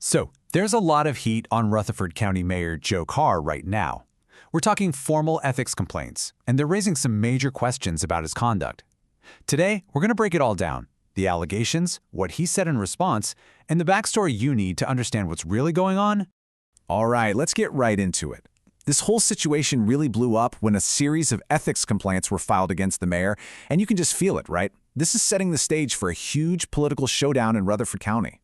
So, there's a lot of heat on Rutherford County Mayor Joe Carr right now. We're talking formal ethics complaints, and they're raising some major questions about his conduct. Today, we're going to break it all down: the allegations, what he said in response, and the backstory you need to understand what's really going on. All right, let's get right into it. This whole situation really blew up when a series of ethics complaints were filed against the mayor, and you can just feel it, right? This is setting the stage for a huge political showdown in Rutherford County.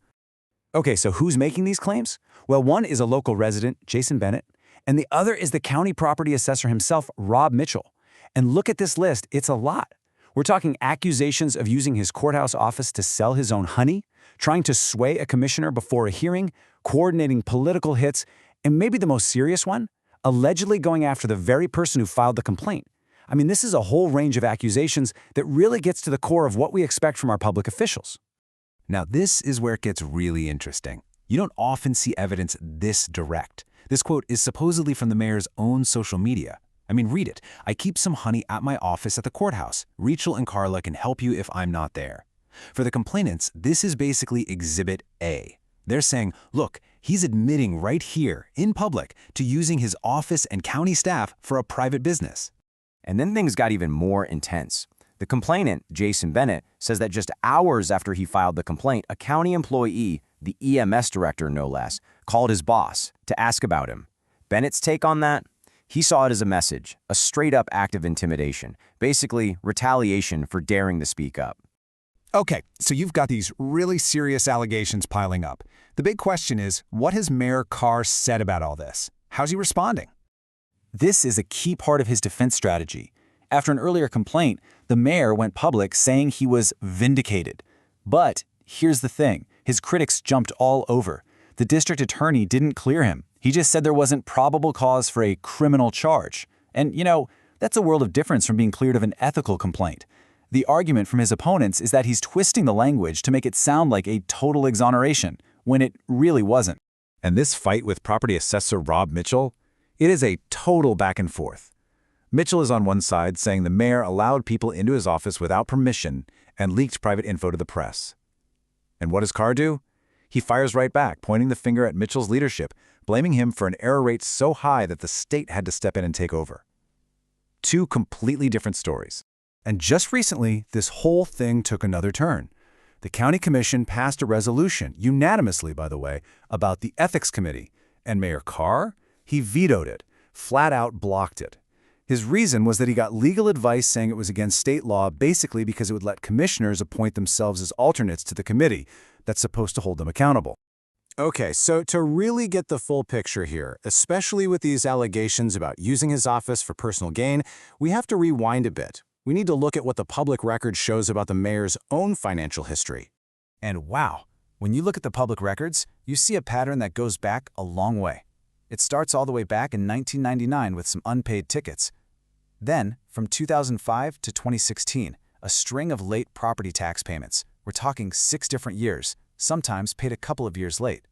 Okay, so who's making these claims? Well, one is a local resident, Jason Bennett, and the other is the county property assessor himself, Rob Mitchell. And look at this list, it's a lot. We're talking accusations of using his courthouse office to sell his own honey, trying to sway a commissioner before a hearing, coordinating political hits, and maybe the most serious one, allegedly going after the very person who filed the complaint. I mean, this is a whole range of accusations that really gets to the core of what we expect from our public officials. Now, this is where it gets really interesting. You don't often see evidence this direct. This quote is supposedly from the mayor's own social media. I mean, read it. "I keep some honey at my office at the courthouse. Rachel and Carla can help you if I'm not there." For the complainants, this is basically Exhibit A. They're saying, look, he's admitting right here, in public, to using his office and county staff for a private business. And then things got even more intense. The complainant, Jason Bennett, says that just hours after he filed the complaint, a county employee, the EMS director no less, called his boss to ask about him. Bennett's take on that? He saw it as a message, a straight-up act of intimidation, basically retaliation for daring to speak up. Okay, so you've got these really serious allegations piling up. The big question is, what has Mayor Carr said about all this? How's he responding? This is a key part of his defense strategy. After an earlier complaint, the mayor went public saying he was vindicated. But here's the thing, his critics jumped all over. The district attorney didn't clear him. He just said there wasn't probable cause for a criminal charge. And, that's a world of difference from being cleared of an ethical complaint. The argument from his opponents is that he's twisting the language to make it sound like a total exoneration, when it really wasn't. And this fight with property assessor Rob Mitchell, it is a total back and forth. Mitchell is on one side saying the mayor allowed people into his office without permission and leaked private info to the press. And what does Carr do? He fires right back, pointing the finger at Mitchell's leadership, blaming him for an error rate so high that the state had to step in and take over. Two completely different stories. And just recently, this whole thing took another turn. The county commission passed a resolution, unanimously by the way, about the ethics committee, and Mayor Carr, he vetoed it, flat out blocked it. His reason was that he got legal advice saying it was against state law, basically because it would let commissioners appoint themselves as alternates to the committee that's supposed to hold them accountable. Okay, so to really get the full picture here, especially with these allegations about using his office for personal gain, we have to rewind a bit. We need to look at what the public record shows about the mayor's own financial history. And wow, when you look at the public records, you see a pattern that goes back a long way. It starts all the way back in 1999 with some unpaid tickets. Then, from 2005 to 2016, a string of late property tax payments. We're talking 6 different years, sometimes paid a couple of years late.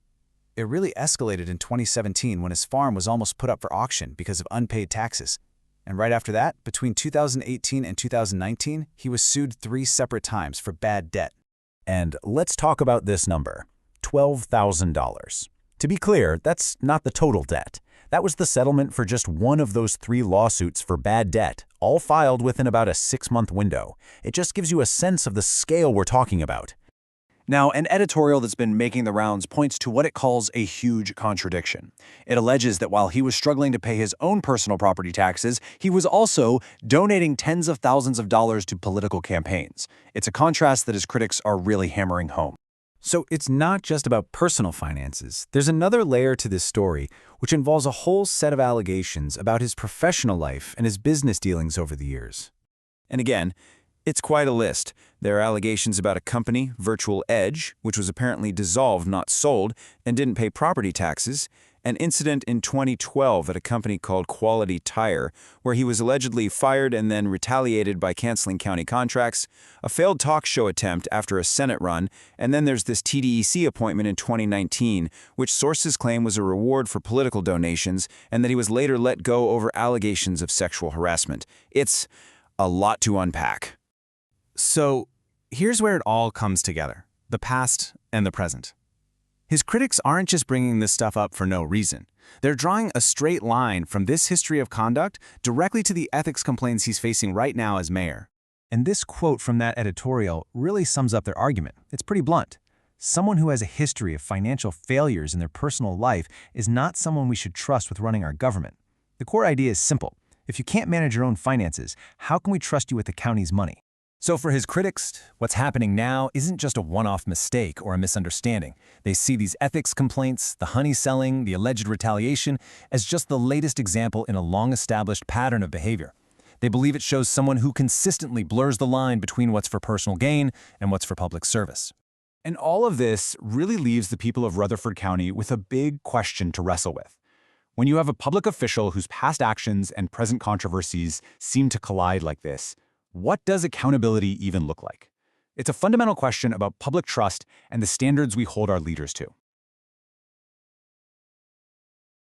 It really escalated in 2017 when his farm was almost put up for auction because of unpaid taxes. And right after that, between 2018 and 2019, he was sued 3 separate times for bad debt. And let's talk about this number, $12,000. To be clear, that's not the total debt. That was the settlement for just one of those 3 lawsuits for bad debt, all filed within about a 6-month window. It just gives you a sense of the scale we're talking about. Now, an editorial that's been making the rounds points to what it calls a huge contradiction. It alleges that while he was struggling to pay his own personal property taxes, he was also donating tens of thousands of dollars to political campaigns. It's a contrast that his critics are really hammering home. So it's not just about personal finances. There's another layer to this story, which involves a whole set of allegations about his professional life and his business dealings over the years. And again, it's quite a list. There are allegations about a company, Virtual Edge, which was apparently dissolved, not sold, and didn't pay property taxes, an incident in 2012 at a company called Quality Tire, where he was allegedly fired and then retaliated by canceling county contracts, a failed talk show attempt after a Senate run, and then there's this TDEC appointment in 2019, which sources claim was a reward for political donations, and that he was later let go over allegations of sexual harassment. It's a lot to unpack. So here's where it all comes together, the past and the present. His critics aren't just bringing this stuff up for no reason. They're drawing a straight line from this history of conduct directly to the ethics complaints he's facing right now as mayor. And this quote from that editorial really sums up their argument. It's pretty blunt. Someone who has a history of financial failures in their personal life is not someone we should trust with running our government. The core idea is simple. If you can't manage your own finances, how can we trust you with the county's money? So for his critics, what's happening now isn't just a one-off mistake or a misunderstanding. They see these ethics complaints, the honey selling, the alleged retaliation, as just the latest example in a long-established pattern of behavior. They believe it shows someone who consistently blurs the line between what's for personal gain and what's for public service. And all of this really leaves the people of Rutherford County with a big question to wrestle with. When you have a public official whose past actions and present controversies seem to collide like this, what does accountability even look like? It's a fundamental question about public trust and the standards we hold our leaders to.